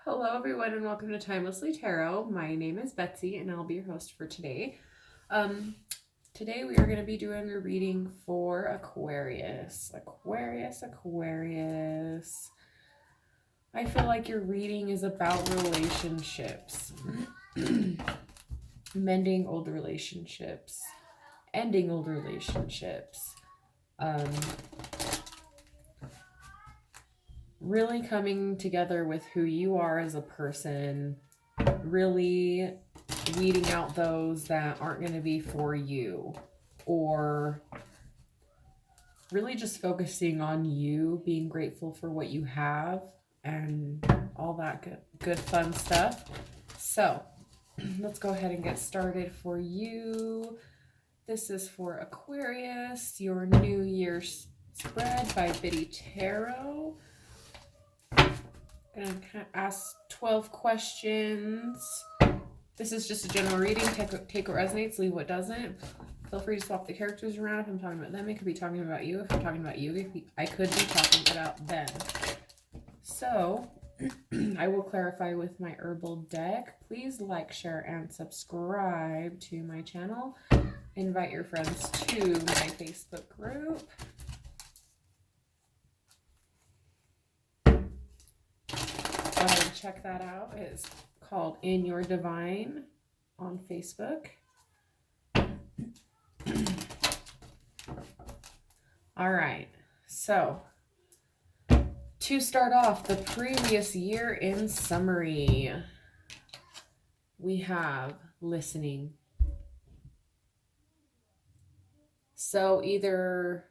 Hello, everyone, and welcome to Timelessly Tarot. My name is Betsy, and I'll be your host for today. Today we are going to be doing a reading for Aquarius. Aquarius. I feel like your reading is about relationships, mending old relationships, ending old relationships, really coming together with who you are as a person, really weeding out those that aren't going to be for you, or really just focusing on you, being grateful for what you have, and all that good fun stuff. So let's go ahead and get started for you. This is for Aquarius, your New Year's spread by Biddy Tarot. I'm going to ask 12 questions. This is just a general reading. Take what resonates, leave what doesn't. Feel free to swap the characters around. If I'm talking about them, it could be talking about you. If I'm talking about you, I could be talking about them. So, I will clarify with my herbal deck. Please like, share, and subscribe to my channel. Invite your friends to my Facebook group. Go ahead and check that out. It's called In Your Divine on Facebook. All right, so to start off the previous year in summary, we have listening. So either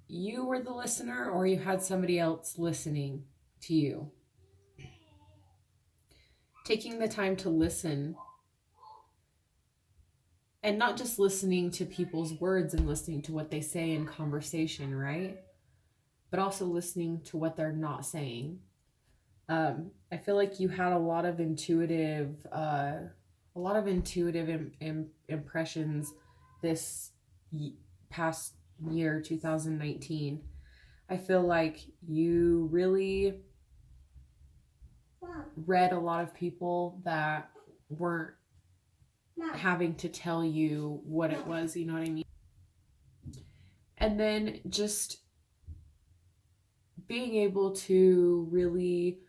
you were the listener or you had somebody else listening to you. Taking the time to listen, and not just listening to people's words and listening to what they say in conversation, right? But also listening to what they're not saying. I feel like you had a lot of intuitive impressions this past year, 2019. I feel like you really read a lot of people that weren't having to tell you what it was, you know what I mean? And then just being able to really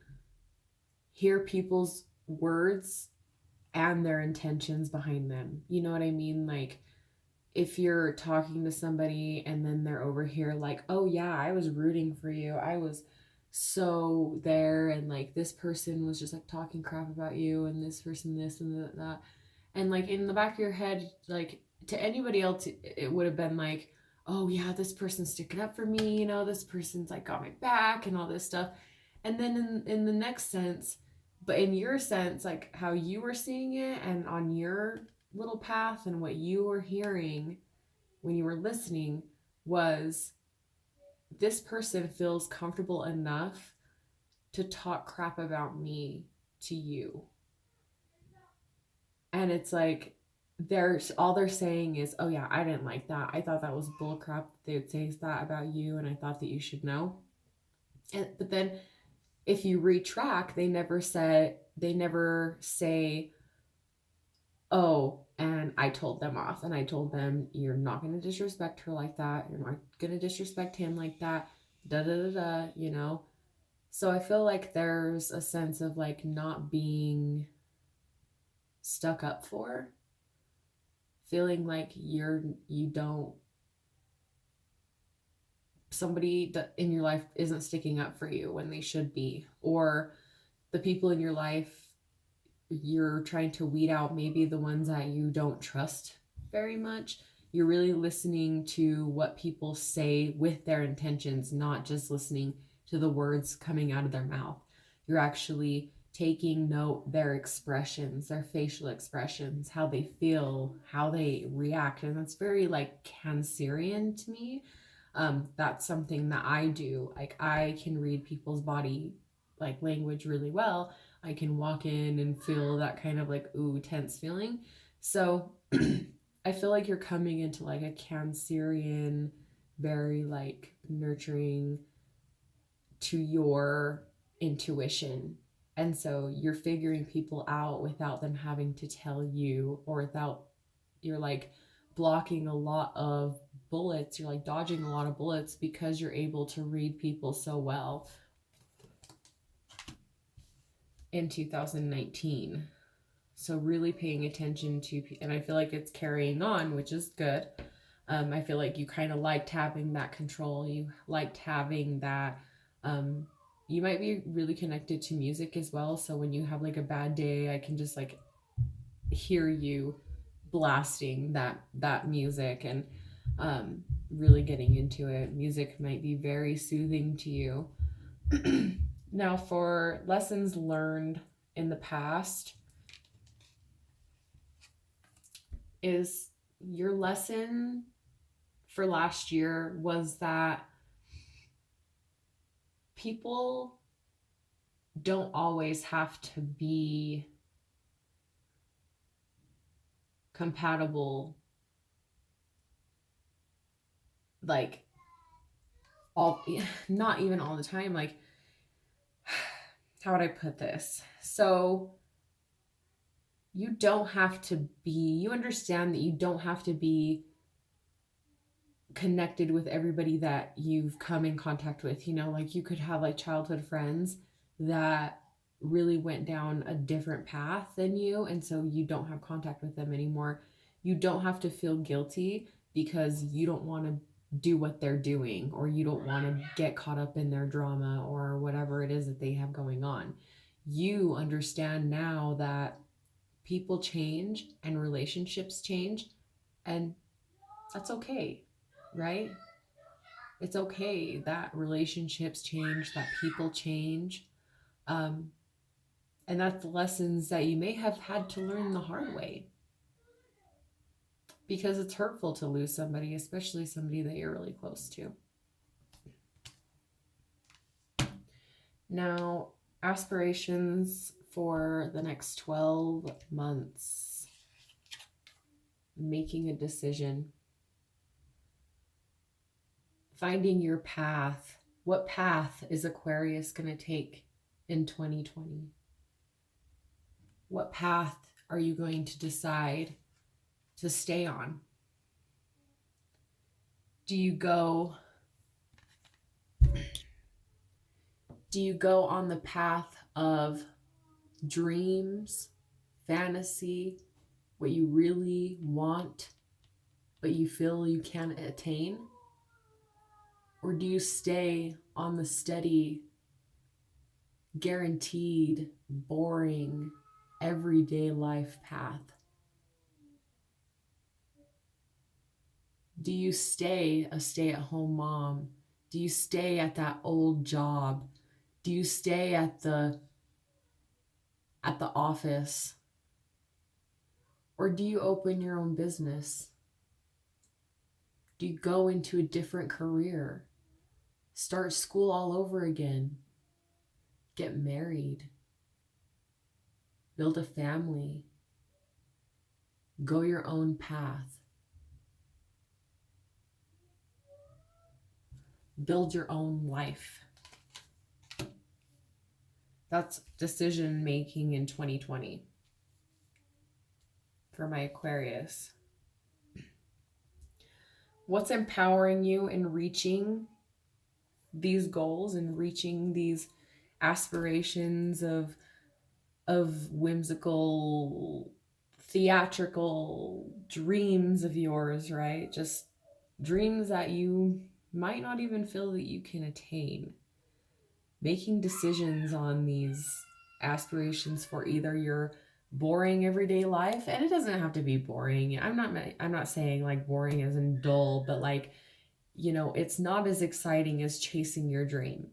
hear people's words and their intentions behind them. You know what I mean? Like, if you're talking to somebody and then they're over here like, oh yeah, I was rooting for you. I was so there, and like this person was just like talking crap about you, and this person this and that. And like in the back of your head, like to anybody else, it would have been like, oh yeah, this person's sticking up for me, you know, this person's like got my back and all this stuff. And then in the next sense, but in your sense, like how you were seeing it and on your little path and what you were hearing when you were listening was, this person feels comfortable enough to talk crap about me to you. And it's like, all they're saying is, oh yeah, I didn't like that. I thought that was bull crap. They would say that about you, and I thought that you should know. But then if you retract, they never say, oh, and I told them off, and I told them, you're not going to disrespect her like that. You're not going to disrespect him like that. Da da da da, you know? So I feel like there's a sense of like not being stuck up for, feeling like somebody that in your life isn't sticking up for you when they should be, or the people in your life, you're trying to weed out maybe the ones that you don't trust very much. You're really listening to what people say with their intentions, not just listening to the words coming out of their mouth. You're actually taking note their expressions, their facial expressions, how they feel, how they react. And that's very like Cancerian to me. That's something that I do. Like, I can read people's body like language really well. I can walk in and feel that kind of like, ooh, tense feeling. So I feel like you're coming into like a Cancerian, very like nurturing to your intuition. And so you're figuring people out without them having to tell you, or without, you're like blocking a lot of bullets, you're like dodging a lot of bullets because you're able to read people so well in 2019. So really paying attention to, and I feel like it's carrying on, which is good. I feel like you kind of liked having that control. You liked having that. You might be really connected to music as well. So when you have like a bad day, I can just like hear you blasting that music and really getting into it. Music might be very soothing to you. Now, for lessons learned in the past, is your lesson for last year was that people don't always have to be compatible, like all, not even all the time. Like, how would I put this? So you don't have to be, you understand that you don't have to be connected with everybody that you've come in contact with. You know, like you could have like childhood friends that really went down a different path than you, and so you don't have contact with them anymore. You don't have to feel guilty because you don't want to do what they're doing, or you don't want to get caught up in their drama or whatever it is that they have going on. You understand now that people change and relationships change, and that's okay, right? It's okay that relationships change, that people change. And that's lessons that you may have had to learn the hard way, because it's hurtful to lose somebody, especially somebody that you're really close to. Now, aspirations for the next 12 months. Making a decision. Finding your path. What path is Aquarius going to take in 2020? What path are you going to decide to stay on? Do you go on the path of dreams, fantasy, what you really want, but you feel you can't attain? Or do you stay on the steady, guaranteed, boring, everyday life path? Do you stay a stay-at-home mom? Do you stay at that old job? Do you stay at the office? Or do you open your own business? Do you go into a different career? Start school all over again? Get married? Build a family? Go your own path? Build your own life? That's decision making in 2020 for my Aquarius. What's empowering you in reaching these goals and reaching these aspirations of whimsical, theatrical dreams of yours, right? Just dreams that you might not even feel that you can attain. Making decisions on these aspirations for either your boring everyday life, and it doesn't have to be boring. I'm not saying like boring as in dull, but like, you know, it's not as exciting as chasing your dream.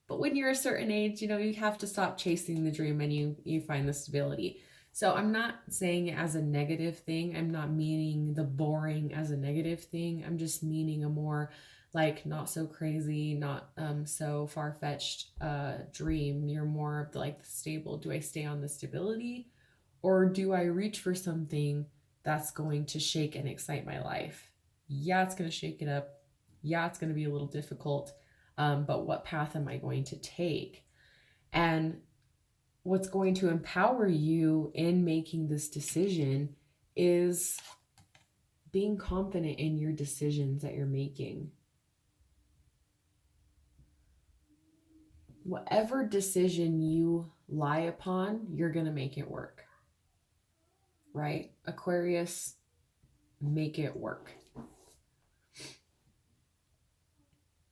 But when you're a certain age, you know, you have to stop chasing the dream and you find the stability. So I'm not saying it as a negative thing. I'm not meaning the boring as a negative thing. I'm just meaning a more like not so crazy, not so far-fetched dream. You're more of like the stable. Do I stay on the stability, or do I reach for something that's going to shake and excite my life? Yeah, it's going to shake it up. Yeah, it's going to be a little difficult. But what path am I going to take? And what's going to empower you in making this decision is being confident in your decisions that you're making. Whatever decision you lie upon, you're going to make it work. Right? Aquarius, make it work.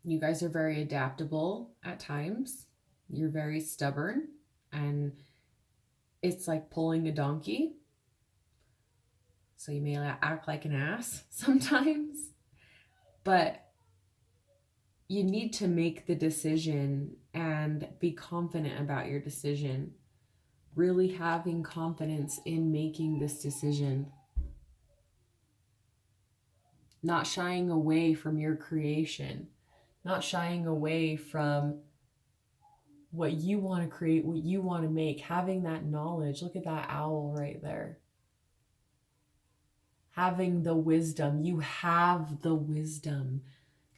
You guys are very adaptable at times. You're very stubborn, and it's like pulling a donkey. So you may act like an ass sometimes, but you need to make the decision and be confident about your decision. Really having confidence in making this decision. Not shying away from your creation. Not shying away from what you want to create, what you want to make. Having that knowledge. Look at that owl right there. Having the wisdom. You have the wisdom.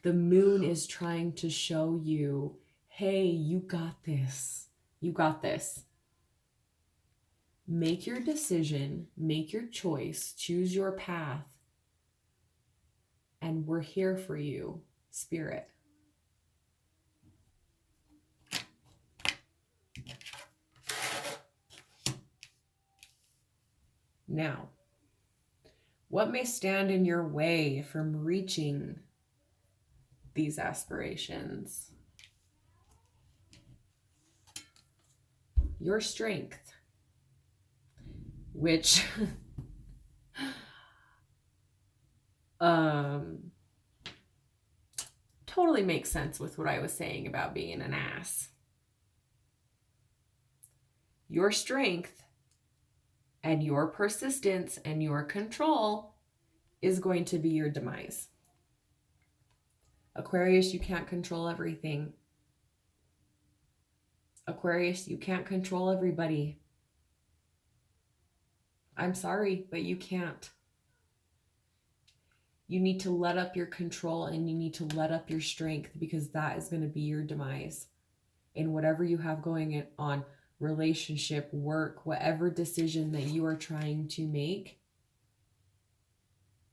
The moon is trying to show you, hey, you got this. You got this. Make your decision, make your choice, choose your path, and we're here for you, Spirit. Now, what may stand in your way from reaching these aspirations? Your strength, which totally makes sense with what I was saying about being an ass. Your strength and your persistence and your control is going to be your demise. Aquarius, you can't control everything. Aquarius, you can't control everybody. I'm sorry, but you can't. You need to let up your control and you need to let up your strength, because that is going to be your demise in whatever you have going on, relationship, work, whatever decision that you are trying to make,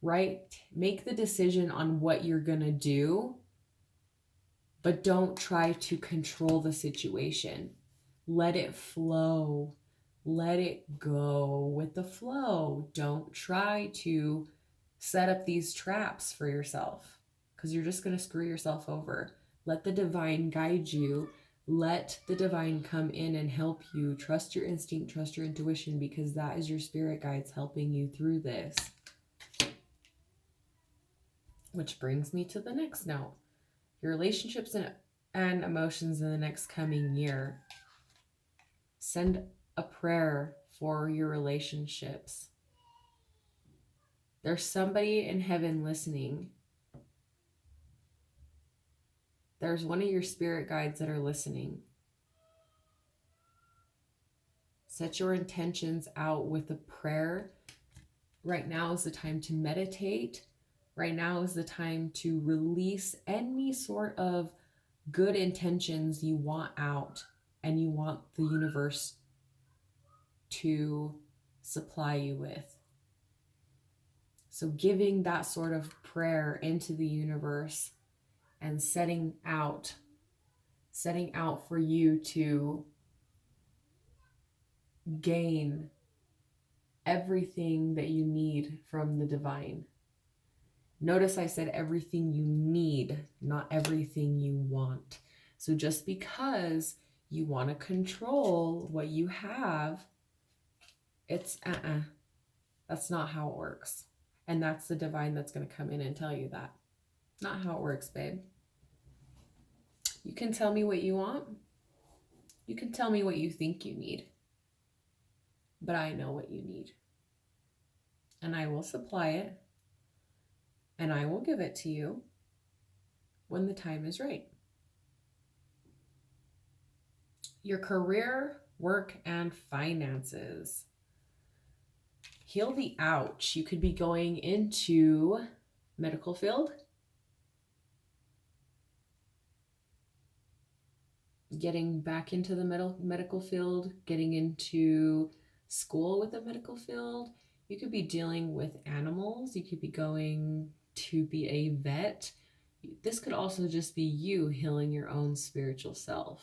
right? Make the decision on what you're going to do, but don't try to control the situation. Let it flow. Let it go with the flow. Don't try to set up these traps for yourself, because you're just going to screw yourself over. Let the divine guide you. Let the divine come in and help you. Trust your instinct, trust your intuition, because that is your spirit guides helping you through this. Which brings me to the next note. Your relationships and emotions in the next coming year. Send a prayer for your relationships. There's somebody in heaven listening. There's one of your spirit guides that are listening. Set your intentions out with a prayer. Right now is the time to meditate. Right now is the time to release any sort of good intentions you want out and you want the universe to supply you with. So giving that sort of prayer into the universe and setting out for you to gain everything that you need from the divine. Notice I said everything you need, not everything you want. So just because you want to control what you have, it's that's not how it works. And that's the divine that's going to come in and tell you that. Not how it works, babe. You can tell me what you want. You can tell me what you think you need. But I know what you need. And I will supply it. And I will give it to you when the time is right. Your career, work, and finances. Heal the ouch. You could be going into medical field. getting back into the medical field, getting into school with the medical field. You could be dealing with animals. You could be going to be a vet. This could also just be you healing your own spiritual self.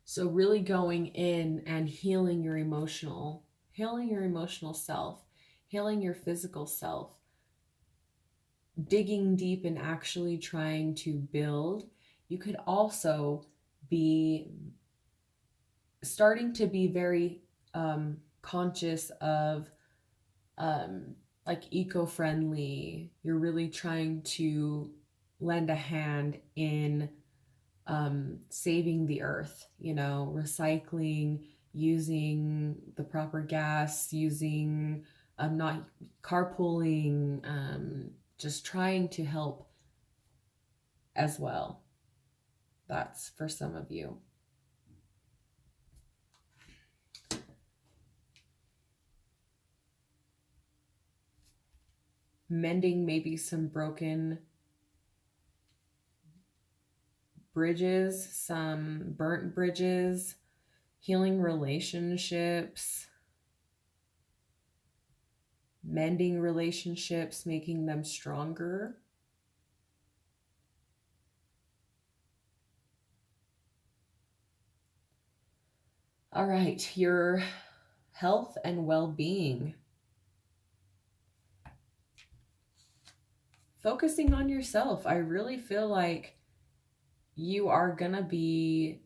So really going in and healing your emotional self, healing your physical self, digging deep and actually trying to build. You could also be starting to be very conscious of like eco-friendly. You're really trying to lend a hand in saving the earth, you know, recycling, using the proper gas, using not carpooling, just trying to help as well. That's for some of you. Mending maybe some broken bridges, some burnt bridges, healing relationships, mending relationships, making them stronger. All right, your health and well-being. Focusing on yourself. I really feel like you are gonna be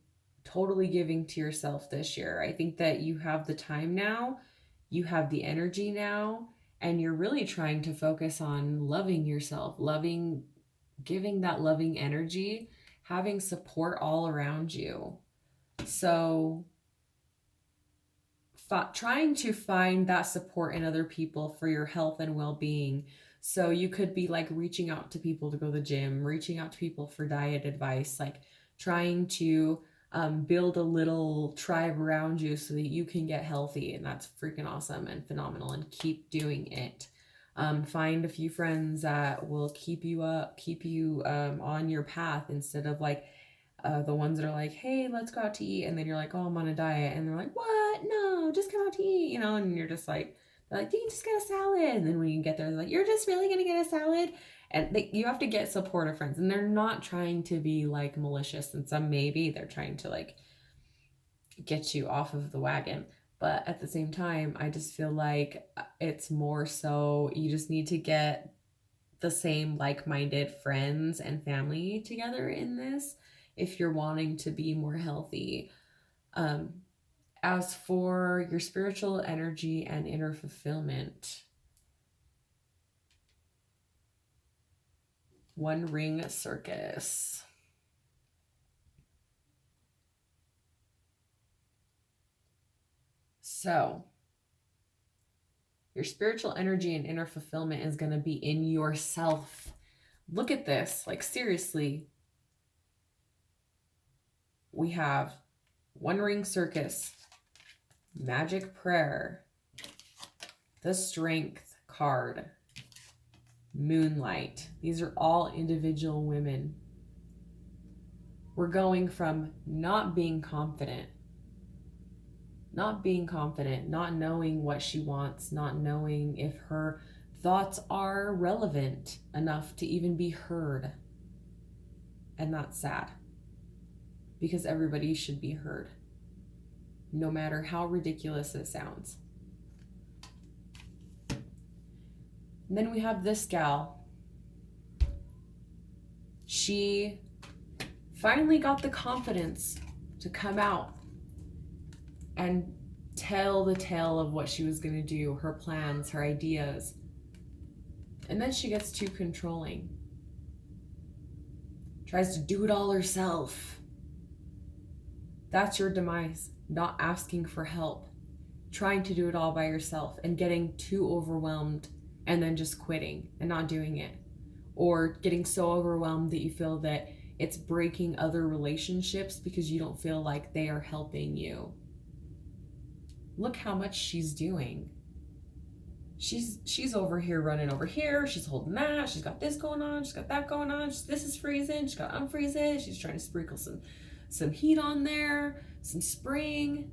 totally giving to yourself this year. I think that you have the time now, you have the energy now, and you're really trying to focus on loving yourself, giving that loving energy, having support all around you. So trying to find that support in other people for your health and well-being. So you could be like reaching out to people to go to the gym, reaching out to people for diet advice, like trying to build a little tribe around you so that you can get healthy. And that's freaking awesome and phenomenal, and keep doing it. Find a few friends that will keep you on your path, instead of like the ones that are like, hey, let's go out to eat. And then you're like, oh, I'm on a diet. And they're like, what? No, just come out to eat, you know? And you're just like, they're like, you can just get a salad. And then when you get there, they're like, you're just really going to get a salad? And you have to get supportive friends. And they're not trying to be like malicious. And some maybe they're trying to like get you off of the wagon. But at the same time, I just feel like it's more so you just need to get the same like-minded friends and family together in this if you're wanting to be more healthy. As for your spiritual energy and inner fulfillment, One Ring Circus. So your spiritual energy and inner fulfillment is going to be in yourself. Look at this, like seriously. We have One Ring Circus, Magic Prayer, the Strength card, Moonlight. These are all individual women. We're going from not being confident, not knowing what she wants, not knowing if her thoughts are relevant enough to even be heard. And that's sad, because everybody should be heard, no matter how ridiculous it sounds. And then we have this gal. She finally got the confidence to come out and tell the tale of what she was going to do, her plans, her ideas. And then she gets too controlling. Tries to do it all herself. That's your demise. Not asking for help. Trying to do it all by yourself and getting too overwhelmed and then just quitting and not doing it. Or getting so overwhelmed that you feel that it's breaking other relationships because you don't feel like they are helping you. Look how much she's doing. She's over here running over here. She's holding that. She's got this going on. She's got that going on. This is freezing. She's got to unfreeze it. She's trying to sprinkle some heat on there, some spring.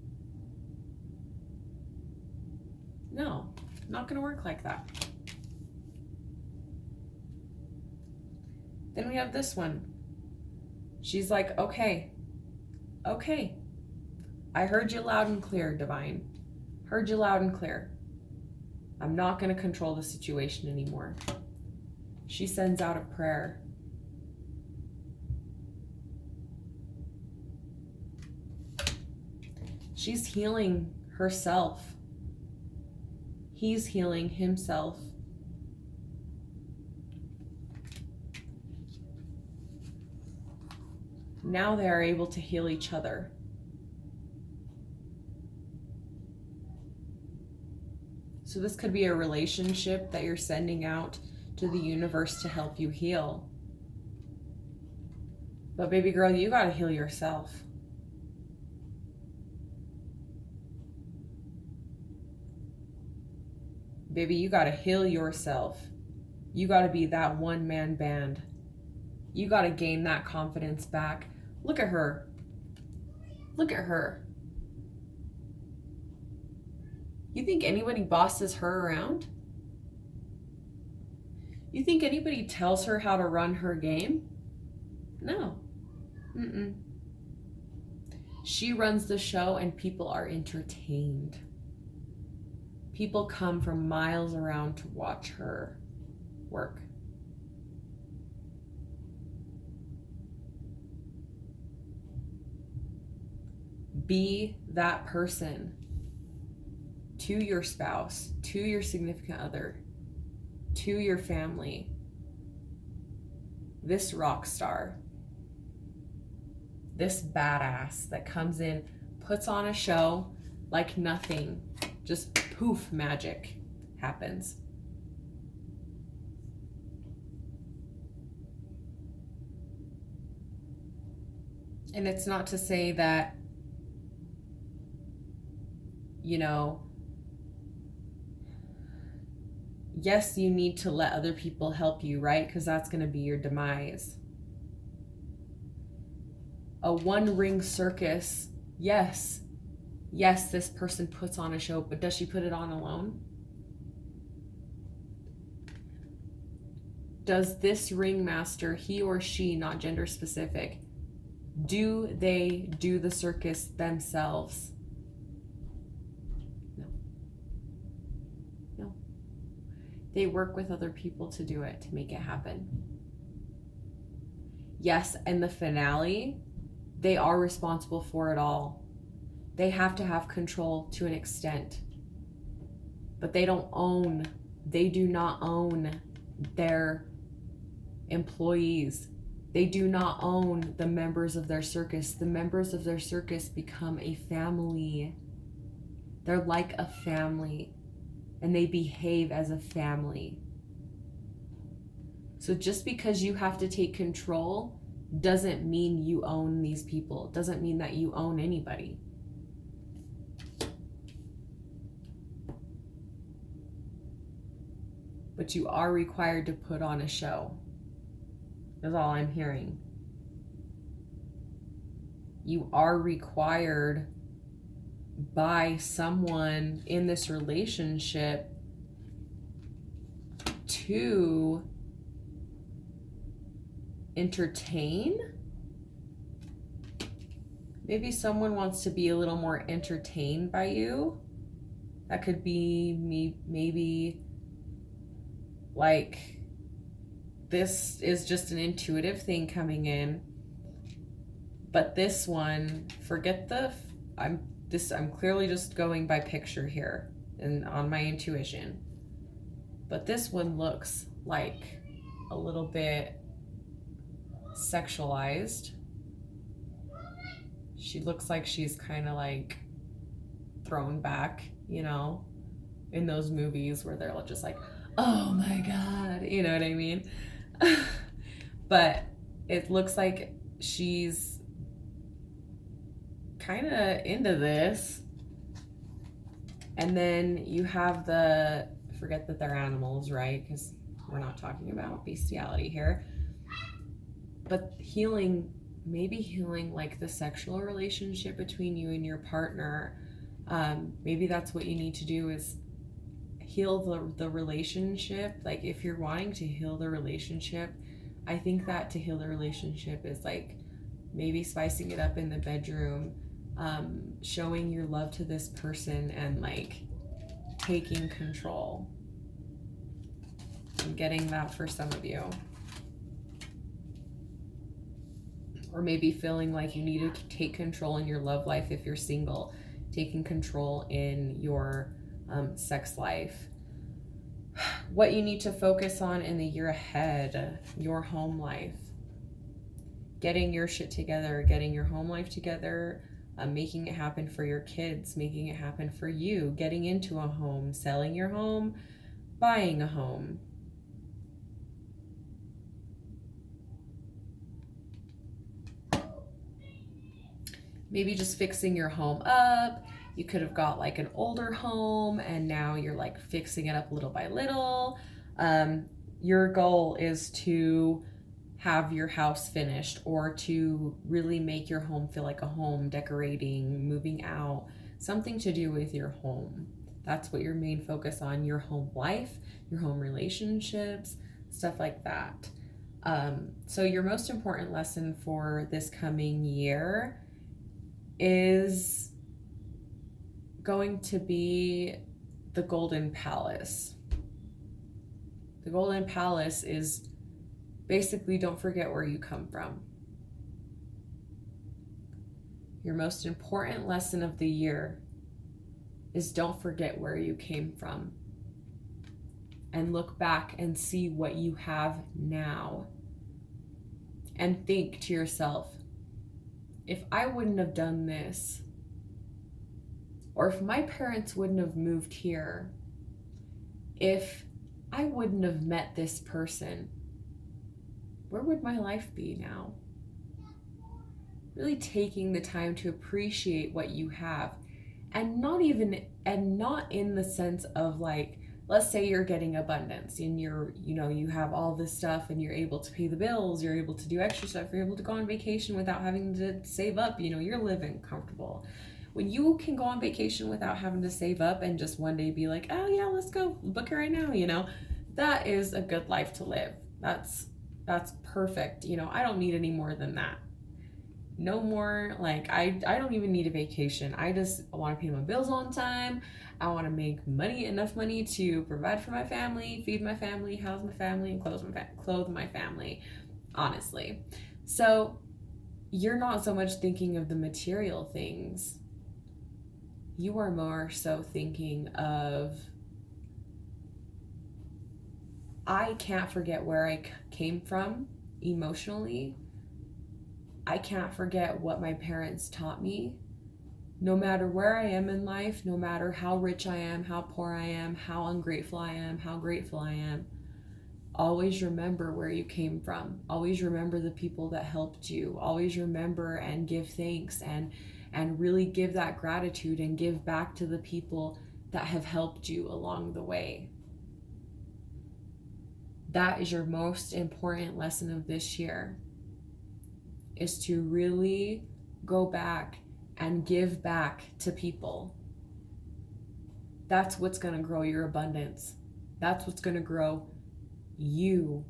No, not going to work like that. Then we have this one. She's like, okay. I heard you loud and clear, Divine. Heard you loud and clear. I'm not going to control the situation anymore. She sends out a prayer. She's healing herself. He's healing himself. Now they are able to heal each other. So this could be a relationship that you're sending out to the universe to help you heal. But baby girl, you got to heal yourself. Baby, you got to heal yourself. You got to be that one-man band. You got to gain that confidence back. Look at her. Look at her. You think anybody bosses her around? You think anybody tells her how to run her game? No. She runs the show and people are entertained. People come from miles around to watch her work. Be that person to your spouse, to your significant other, to your family. This rock star, this badass that comes in, puts on a show like nothing, just poof, magic happens. And it's not to say that, yes, you need to let other people help you, right? Because that's going to be your demise. A one-ring circus, yes, this person puts on a show, but does she put it on alone? Does this ringmaster, he or she, not gender specific, do they do the circus themselves? No. They work with other people to do it, to make it happen. Yes, in the finale, they are responsible for it all. They have to have control to an extent. But they do not own their employees. They do not own the members of their circus. The members of their circus become a family. They're like a family, and they behave as a family. So just because you have to take control doesn't mean you own these people. Doesn't mean that you own anybody. But you are required to put on a show. Is all I'm hearing. You are required by someone in this relationship to entertain. Maybe someone wants to be a little more entertained by you. That could be me, maybe like, this is just an intuitive thing coming in. But this one, forget I'm clearly just going by picture here and on my intuition. But this one looks like a little bit sexualized. She looks like she's kind of like thrown back, in those movies where they're just like, oh my God, you know what I mean? But it looks like she's kind of into this. And then you have the forget that they're animals, right? Because we're not talking about bestiality here. But healing, maybe healing like the sexual relationship between you and your partner. Maybe that's what you need to do, is heal the relationship. Like if you're wanting to heal the relationship, I think that to heal the relationship is like maybe spicing it up in the bedroom, showing your love to this person and like taking control. I'm getting that for some of you. Or maybe feeling like you need to take control in your love life if you're single, taking control in your sex life. What you need to focus on in the year ahead, your home life. Getting your shit together, getting your home life together, making it happen for your kids, making it happen for you, getting into a home, selling your home, buying a home. Maybe just fixing your home up. You could have got like an older home and now you're like fixing it up little by little. Your goal is to have your house finished or to really make your home feel like a home, decorating, moving out, something to do with your home. That's what your main focus on, your home life, your home relationships, stuff like that. So your most important lesson for this coming year is going to be the Golden Palace. The Golden Palace is basically, don't forget where you come from. Your most important lesson of the year is don't forget where you came from. And look back and see what you have now. And think to yourself, if I wouldn't have done this, or if my parents wouldn't have moved here, if I wouldn't have met this person, where would my life be now? Really taking the time to appreciate what you have, and not in the sense of like, let's say you're getting abundance and you have all this stuff and you're able to pay the bills, you're able to do extra stuff, you're able to go on vacation without having to save up, you're living comfortable. When you can go on vacation without having to save up and just one day be like, oh yeah, let's go book it right now, that is a good life to live. That's perfect. I don't need any more than that. No more, like, I don't even need a vacation. I just want to pay my bills on time. I want to make enough money to provide for my family, feed my family, house my family, and clothe my family, honestly. So you're not so much thinking of the material things. You are more so thinking of, I can't forget where I came from emotionally. I can't forget what my parents taught me. No matter where I am in life, no matter how rich I am, how poor I am, how ungrateful I am, how grateful I am, always remember where you came from. Always remember the people that helped you. Always remember and give thanks and really give that gratitude and give back to the people that have helped you along the way. That is your most important lesson of this year, is to really go back and give back to people. That's what's going to grow your abundance. That's what's going to grow you,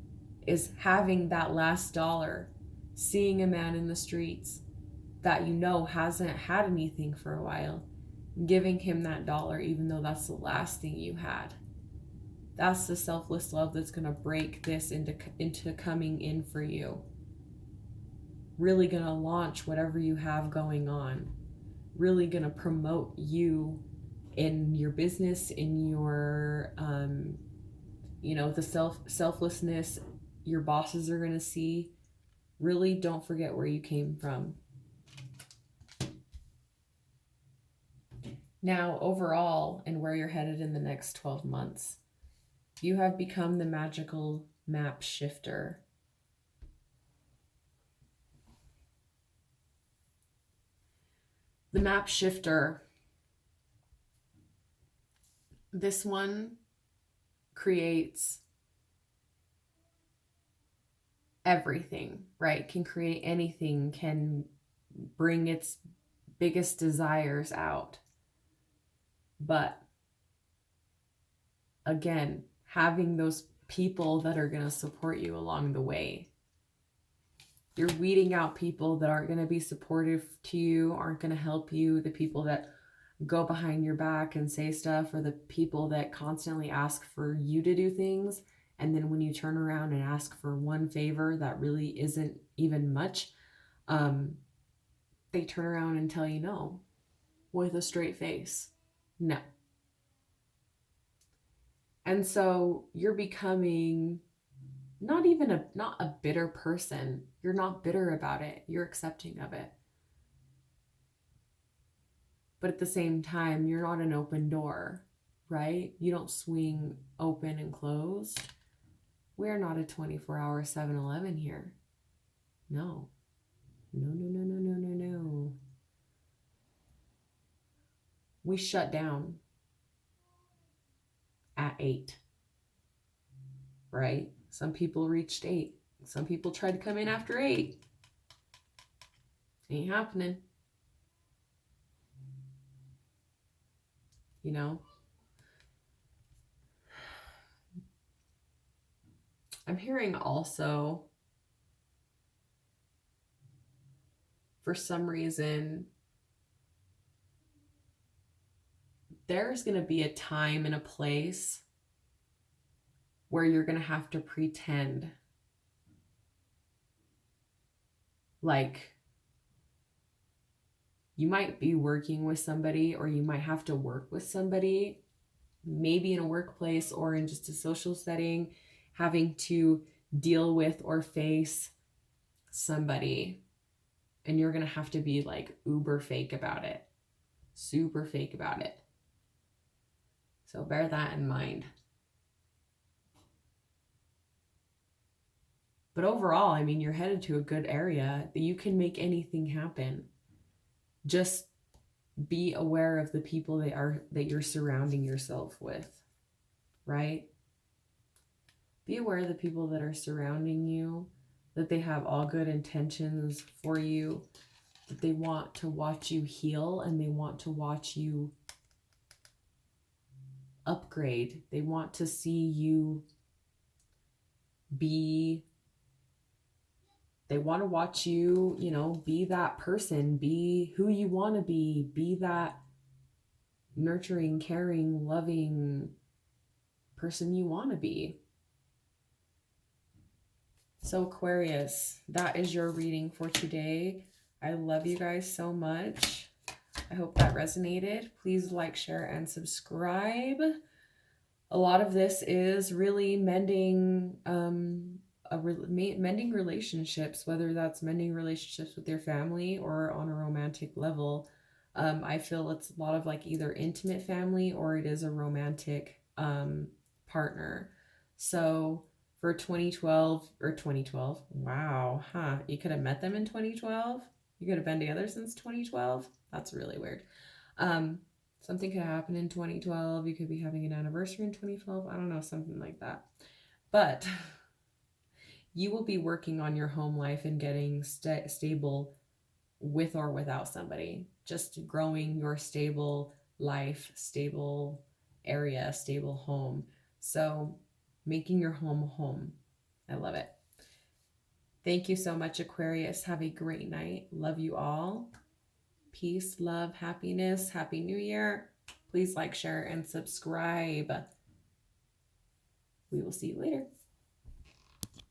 is having that last dollar, seeing a man in the streets that hasn't had anything for a while, giving him that dollar even though that's the last thing you had. That's the selfless love that's going to break this into coming in for you. Really going to launch whatever you have going on. Really going to promote you in your business, in your, the selflessness your bosses are going to see. Really don't forget where you came from. Now, overall, and where you're headed in the next 12 months, you have become the magical map shifter. The map shifter, this one creates everything, right? Can create anything, can bring its biggest desires out. But again, having those people that are going to support you along the way. You're weeding out people that aren't going to be supportive to you, aren't going to help you, the people that go behind your back and say stuff, or the people that constantly ask for you to do things. And then when you turn around and ask for one favor that really isn't even much, they turn around and tell you no with a straight face. No. And so you're becoming not a bitter person. You're not bitter about it. You're accepting of it. But at the same time, you're not an open door, right? You don't swing open and closed. We're not a 24-hour 7-Eleven here. No. No, no, no, no, no, no, no. We shut down at 8, right? Some people reached 8. Some people tried to come in after 8. Ain't happening. You know? I'm hearing also, for some reason, there's going to be a time and a place where you're going to have to pretend like you might be working with somebody, or you might have to work with somebody, maybe in a workplace or in just a social setting, having to deal with or face somebody, and you're going to have to be like uber fake about it, super fake about it. So bear that in mind. But overall, I mean, you're headed to a good area that you can make anything happen. Just be aware of the people that you're surrounding yourself with, right? Be aware of the people that are surrounding you, that they have all good intentions for you, that they want to watch you heal, and they want to watch you upgrade. They want to see you they want to watch you, be that person, be who you want to be that nurturing, caring, loving person you want to be. So Aquarius, that is your reading for today. I love you guys so much. I hope that resonated. Please like, share, and subscribe. A lot of this is really mending mending relationships, whether that's mending relationships with your family or on a romantic level. I feel it's a lot of like either intimate family or it is a romantic partner. So for 2012, wow, you could have met them in 2012. You could have been together since 2012. That's really weird. Something could happen in 2012. You could be having an anniversary in 2012. I don't know, something like that. But you will be working on your home life and getting stable with or without somebody. Just growing your stable life, stable area, stable home. So making your home a home. I love it. Thank you so much, Aquarius. Have a great night. Love you all. Peace, love, happiness. Happy New Year. Please like, share, and subscribe. We will see you later.